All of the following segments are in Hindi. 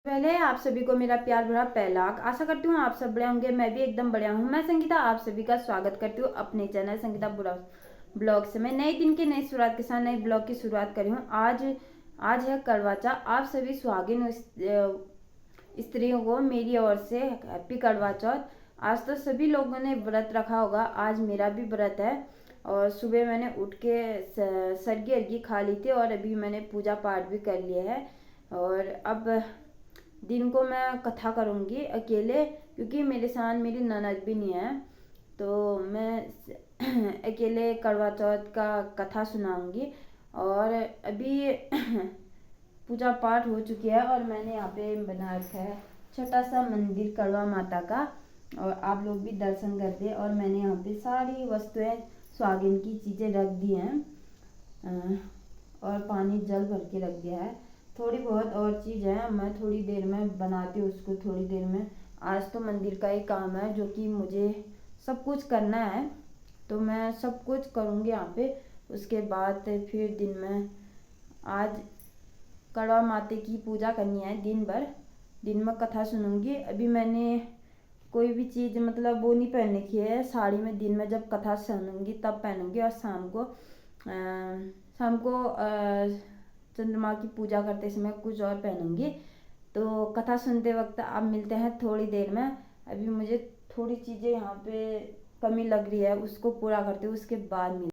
पहले आप सभी को मेरा प्यार भरा पहलाक। आशा करती हूँ आप सब बढ़िया होंगे, मैं भी एकदम बढ़िया हूँ। मैं संगीता आप सभी का स्वागत करती हूँ अपने चैनल संगीता ब्लॉग से। मैं नए दिन की नई शुरुआत के साथ नए ब्लॉग की शुरुआत करी हूँ। आज है करवा चौथ। आप सभी सुहागिन स्त्रियों को मेरी ओर से हैप्पी करवा चौथ। आज तो सभी लोगों ने व्रत रखा होगा, आज मेरा भी व्रत है। और सुबह मैंने उठ के सरगी अर्गी खा ली थी और अभी मैंने पूजा पाठ भी कर लिया है। और अब दिन को मैं कथा करूँगी अकेले, क्योंकि मेरे साथ मेरी ननद भी नहीं है, तो मैं अकेले करवा चौथ का कथा सुनाऊंगी। और अभी पूजा पाठ हो चुकी है और मैंने यहाँ पे बना रखा है छोटा सा मंदिर करवा माता का, और आप लोग भी दर्शन कर दे। और मैंने यहाँ पे सारी वस्तुएं सुहागिन की चीज़ें रख दी हैं और पानी जल भर के रख दिया है। थोड़ी बहुत और चीज़ है, मैं थोड़ी देर में बनाती हूँ उसको, थोड़ी देर में। आज तो मंदिर का ही काम है जो कि मुझे सब कुछ करना है, तो मैं सब कुछ करूँगी यहाँ पे। उसके बाद फिर दिन में आज करवा माता की पूजा करनी है, दिन में कथा सुनूंगी। अभी मैंने कोई भी चीज़ मतलब वो नहीं पहनने की है, साड़ी में दिन में जब कथा सुनूंगी तब पहनूंगी, और शाम को चंद्रमा की पूजा करते समय कुछ और पहनूंगी। तो कथा सुनते वक्त आप मिलते हैं थोड़ी देर में। अभी मुझे थोड़ी चीज़ें यहाँ पे कमी लग रही है, उसको पूरा करते हुए उसके बाद मिल।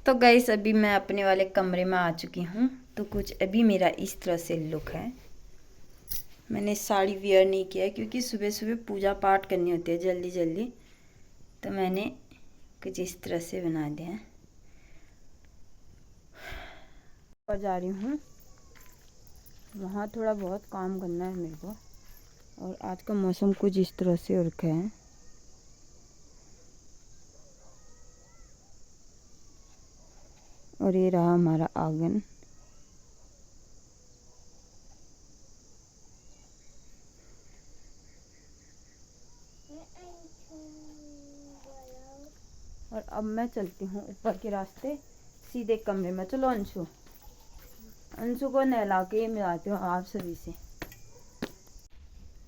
तो गाइस अभी मैं अपने वाले कमरे में आ चुकी हूँ। तो कुछ अभी मेरा इस तरह से लुक है। मैंने साड़ी वेयर नहीं किया है क्योंकि सुबह सुबह पूजा पाठ करनी होती है जल्दी जल्दी, तो मैंने कुछ इस तरह से बना दिया है। और जा रही हूँ वहाँ, थोड़ा बहुत काम करना है मेरे को। और आज का मौसम कुछ इस तरह से हो रखा है। और ये रहा हमारा आंगन। और अब मैं चलती हूँ ऊपर के रास्ते सीधे कमरे में। चलो अंशु को नहला के मिलाती हूँ आप सभी से।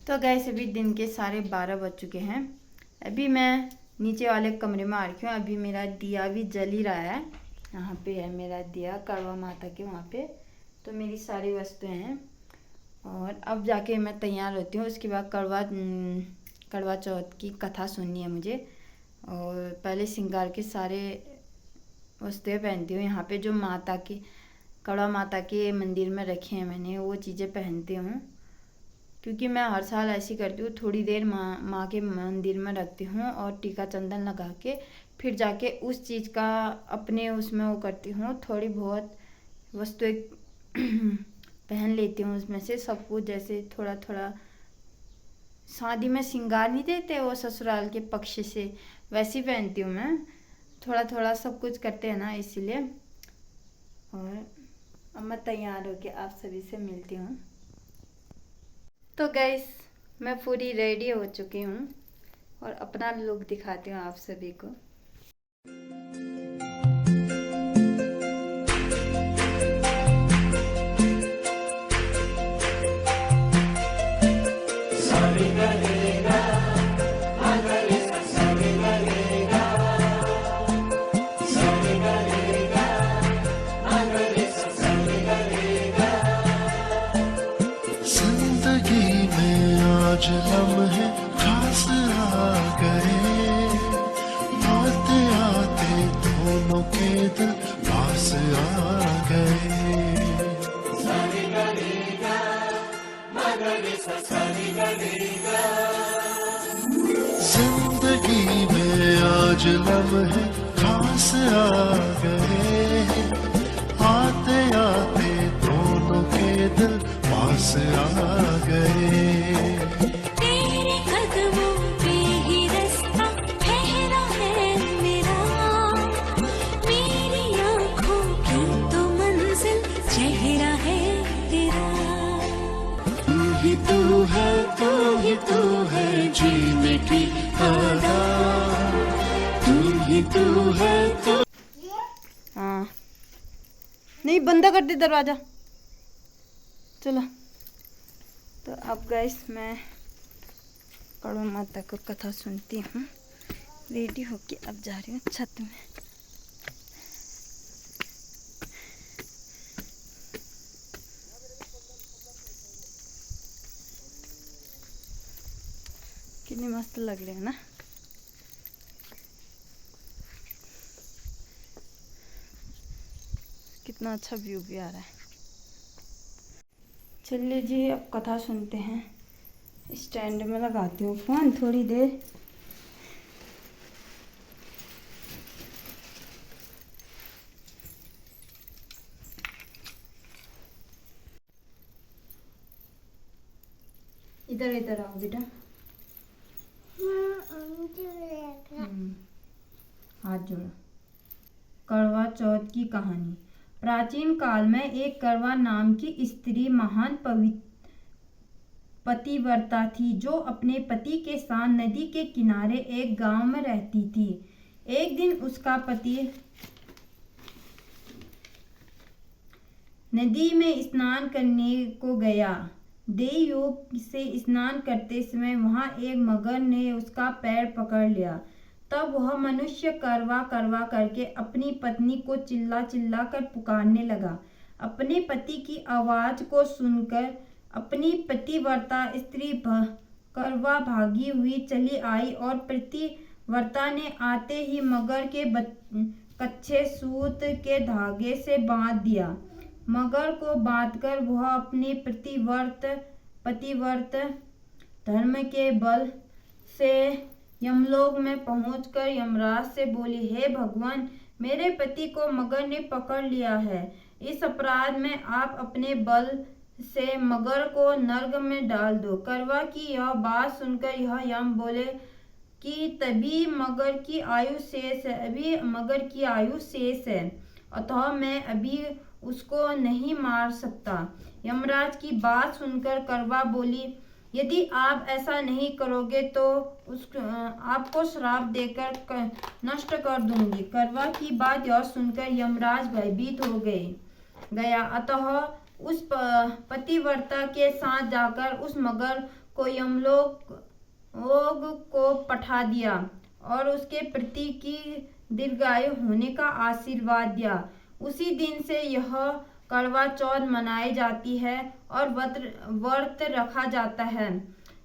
तो गैस अभी दिन के 12:30 बज चुके हैं। अभी मैं नीचे वाले कमरे में आ रखी हूँ। अभी मेरा दिया भी जल ही रहा है। यहाँ पे है मेरा दिया करवा माता के वहाँ पे। तो मेरी सारी वस्तुएं हैं और अब जाके मैं तैयार होती हूँ। उसके बाद करवा चौथ की कथा सुननी है मुझे। और पहले श्रृंगार के सारे वस्तुएं पहनती हूँ। यहाँ पे जो माता की करवा माता के मंदिर में रखे हैं मैंने, वो चीज़ें पहनती हूँ, क्योंकि मैं हर साल ऐसी करती हूँ। थोड़ी देर माँ के मंदिर में रखती हूँ और टीका चंदन लगा के फिर जाके उस चीज़ का अपने उसमें वो करती हूँ। थोड़ी बहुत वस्तुएं पहन लेती हूँ उसमें से सब कुछ, जैसे थोड़ा थोड़ा शादी में श्रृंगार नहीं देते वो ससुराल के पक्ष से, वैसी पहनती हूँ मैं। थोड़ा थोड़ा सब कुछ करते हैं ना, इसीलिए। और अब मैं तैयार होके आप सभी से मिलती हूँ। तो गैस मैं पूरी रेडी हो चुकी हूँ और अपना लुक दिखाती हूँ आप सभी को। आज लम्हे खास आ गए, आते आते दोनों के दिल पास आ गए। जिंदगी में आज लम्हे खास आ गए, आते आते दोनों के दिल पास आ गए। तू है जीने की आदत, तू है तो। नहीं, बंद कर दे दरवाजा। चलो तो अब गाइस मैं कड़वा माता को कथा सुनती हूँ। रेडी होके अब जा रही हूँ छत में। कितनी मस्त लग रही है ना। कितना अच्छा व्यू भी आ रहा है। चलिए जी अब कथा सुनते हैं। स्टैंड में लगाती हूँ फोन थोड़ी देर। इधर इधर आओ बेटा। हाथ जोड़ो। करवा चौथ की कहानी। प्राचीन काल में एक करवा नाम की स्त्री महान पतिव्रता थी, जो अपने पति के साथ नदी के किनारे एक गांव में रहती थी। एक दिन उसका पति नदी में स्नान करने को गया। देव योग से स्नान करते समय वहां एक मगर ने उसका पैर पकड़ लिया। तब वह मनुष्य करवा करवा करके अपनी पत्नी को चिल्ला चिल्ला कर पुकारने लगा। अपने पति की आवाज को सुनकर अपनी पतिव्रता स्त्री करवा भागी हुई चली आई और पतिव्रता ने आते ही मगर के कच्चे सूत के धागे से बांध दिया। मगर को बांधकर वह अपने पतिव्रत धर्म के बल से यमलोक में पहुंचकर यमराज से बोली, हे भगवान, मेरे पति को मगर ने पकड़ लिया है। इस अपराध में आप अपने बल से मगर को नर्क में डाल दो। करवा की यह बात सुनकर यह यम बोले कि तभी मगर की आयु शेष है, अतः मैं अभी उसको नहीं मार सकता। यमराज की बात सुनकर करवा बोली, यदि आप ऐसा नहीं करोगे तो आपको श्राप देकर नष्ट कर दूंगी। करवा की बात यह सुनकर यमराज भयभीत हो गया, अतः उस पतिव्रता के साथ जाकर उस मगर को यमलोक को पठा दिया और उसके पति की दीर्घायु होने का आशीर्वाद दिया। उसी दिन से यह करवा चौथ मनाई जाती है और व्रत रखा जाता है।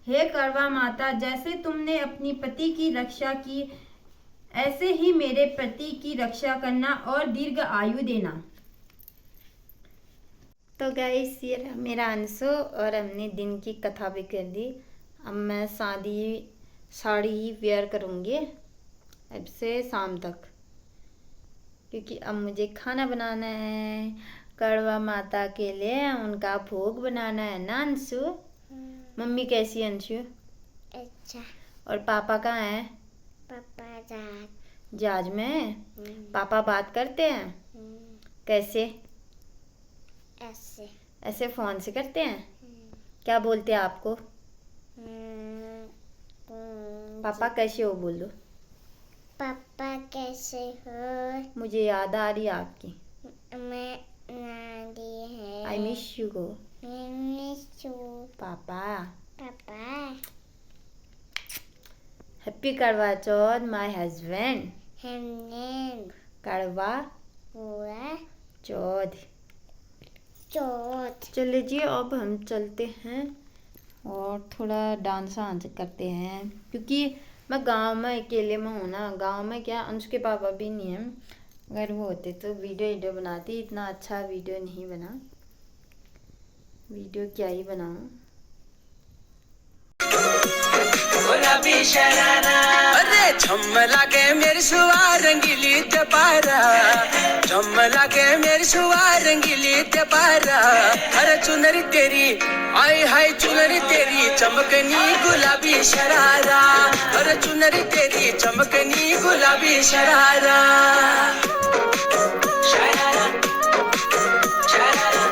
हे करवा माता, जैसे तुमने अपनी पति की रक्षा की, ऐसे ही मेरे पति की रक्षा करना और दीर्घ आयु देना। तो गाइस ये रहा मेरा अंशु और हमने दिन की कथा भी कर दी। अब मैं साड़ी ही वेयर करूँगी अब से शाम तक, क्योंकि अब मुझे खाना बनाना है। करवा माता के लिए उनका भोग बनाना है ना अंशु। मम्मी कैसी है अंशु? अच्छा। और पापा कहाँ हैं? पापा जहाज में। पापा बात करते हैं? कैसे? ऐसे ऐसे फोन से करते हैं? क्या बोलते हैं आपको? पापा कैसे हो बोलो। पापा कैसे हो? मुझे याद आ रही है आपकी। मैं नानी है। आई मिस यू को। पापा। पापा। हैप्पी करवा चौथ माय हस्बैंड। हमने करवा हुआ चौथ। चौथ। चलिए जी अब हम चलते हैं और थोड़ा डांस करते हैं, क्योंकि मैं गांव में अकेले में हूँ ना। गांव में क्या अंश के पापा भी नहीं है, अगर वो होते तो वीडियो बनाती। इतना अच्छा वीडियो नहीं बना, वीडियो क्या ही बनाऊँ। गुलाबी शरारा अरे झमला के मेरी सुआ रंगीली तपारा, झमला के मेरी सुआ रंगीली तपारा। अरे चुनरी तेरी आई हाय चुनरी तेरी चमकनी गुलाबी शरारा, अरे चुनरी तेरी चमकनी गुलाबी शरारा। शरारा शरारा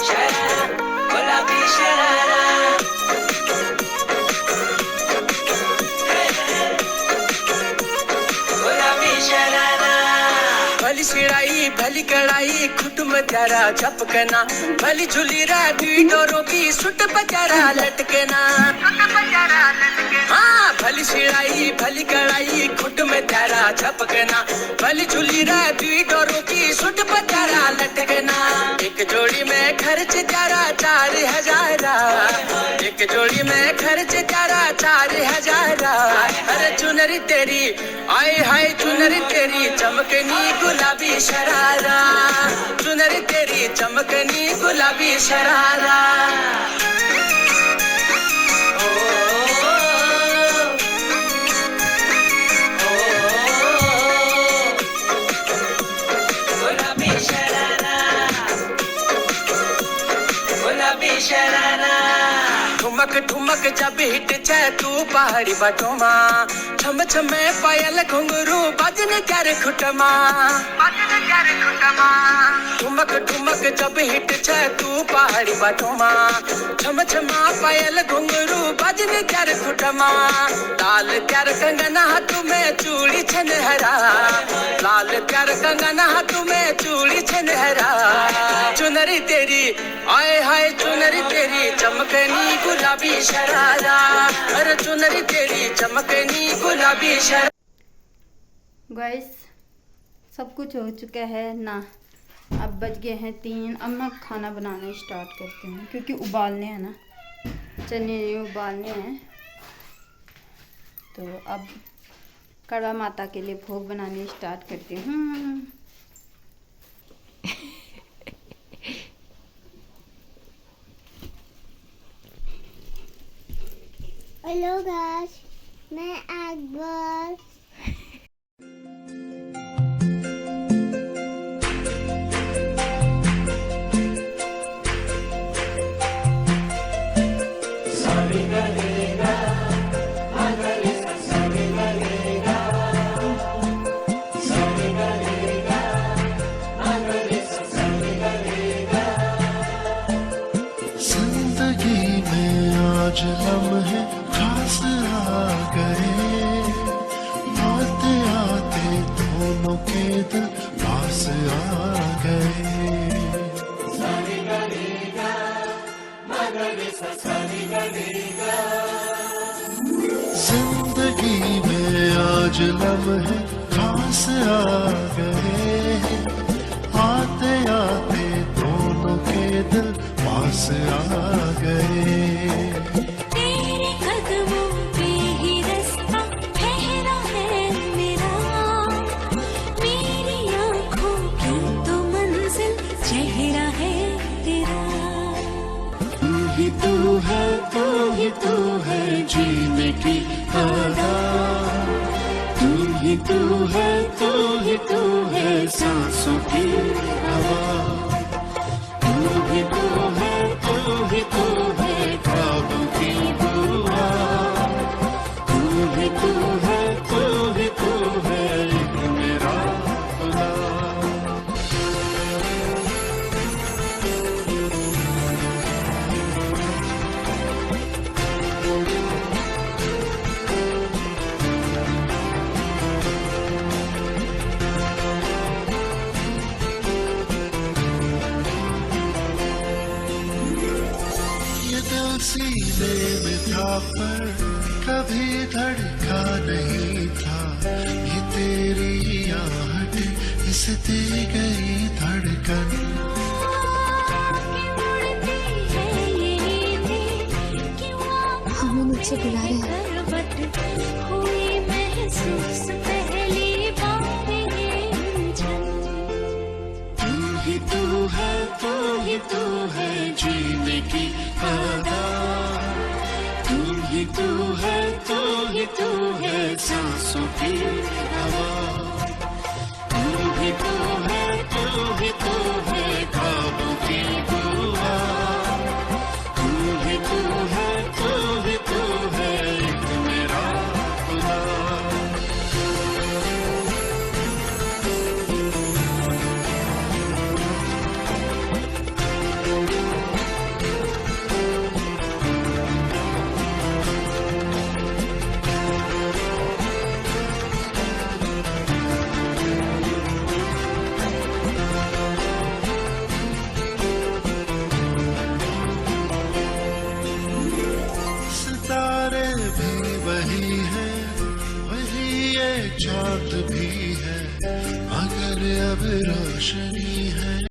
शरारा गुलाबी शरारा। भली कड़ाई खुट में त्यारा झपकना भली झुली रहती डोरों की सुट बजारा लटकना हाँ भली सिड़ाई भली कड़ाई खुट में त्यारा झपकना भली झुली रहती डोरों की सुट बजारा लटकना एक जोड़ी में खर्च त्यारा 4,000 एक जोड़ी में खर्च त्यारा 4,000 अरे चुनरी तेरी आए हाय चुनरी तेरी चमकनी गुलाबी शरारा चुनरी तेरी चमकनी गुलाबी शरारा गुलाबी शरारा गुलाबी शरारा ठुमक ठुमक जब हिट छे तू पहाड़ी बटोमा छम छमे पायल घुंघरू बजने कर खुटमा ठुमक ठुमक जब हिट छे तू पहाड़ी बटोमा छम छमा पायल घुंघरू बजने कर खुटमा लाल कर कंगना हाथ में चूड़ी छनहरा लाल कर कंगना हाथ में चूड़ी छनहरा चुनरी तेरी आए हाय चुनरी तेरी चमकनी गुलाबी शरारा अरे चुनरी तेरी चमकनी गुलाबी शरारा। गाइस सब कुछ हो चुका है ना, अब बज गए हैं 3। अब मैं खाना बनाना स्टार्ट करती हूँ क्योंकि उबालने हैं ना, चने उबालने हैं। तो अब कड़वा माता के लिए भोग बनाने स्टार्ट करती हूँ। हेलो गाइस, मैं अकबर। जिंदगी में आज लम्हे खास आ गए, आते आते दोनों के दिल पास आ गए। जिंदगी में आज लम्हे खास आ गए, आते आते दोनों के दिल पास आ गए। तेरे कदमों पे ही रास्ता ठहरा है मेरा, मेरी आँखों की तो मंजिल चेहरा है तेरा। तू ही तू है, तू ही तू है जीने की आदत, तू ही तू है, तू ही तू है सांसों की हवा, तू ही तू है, तू ही तू है ख्वाबों की दुआ, तू ही तू है, तू ही तू है एक मेरा खुदा। ये दिल सीने में था पर कभी धड़का नहीं था, ये तेरी आहट इस दी गई धड़कन। हमें मुझसे बुला रहे हैं। हुई महसूस पहली बार ये झन। तू ही तू है, तू ही तू है जीने की आदत, तू ही तू है, तू ही तू है सांसों की हवा, तू ही तू है, तू ही तू है ख्वाबों की दुआ, तू ही तू है, तू ही तू है एक मेरा खुदा। भी वही है, वही ये चाँद भी है, मगर अब रोशनी है।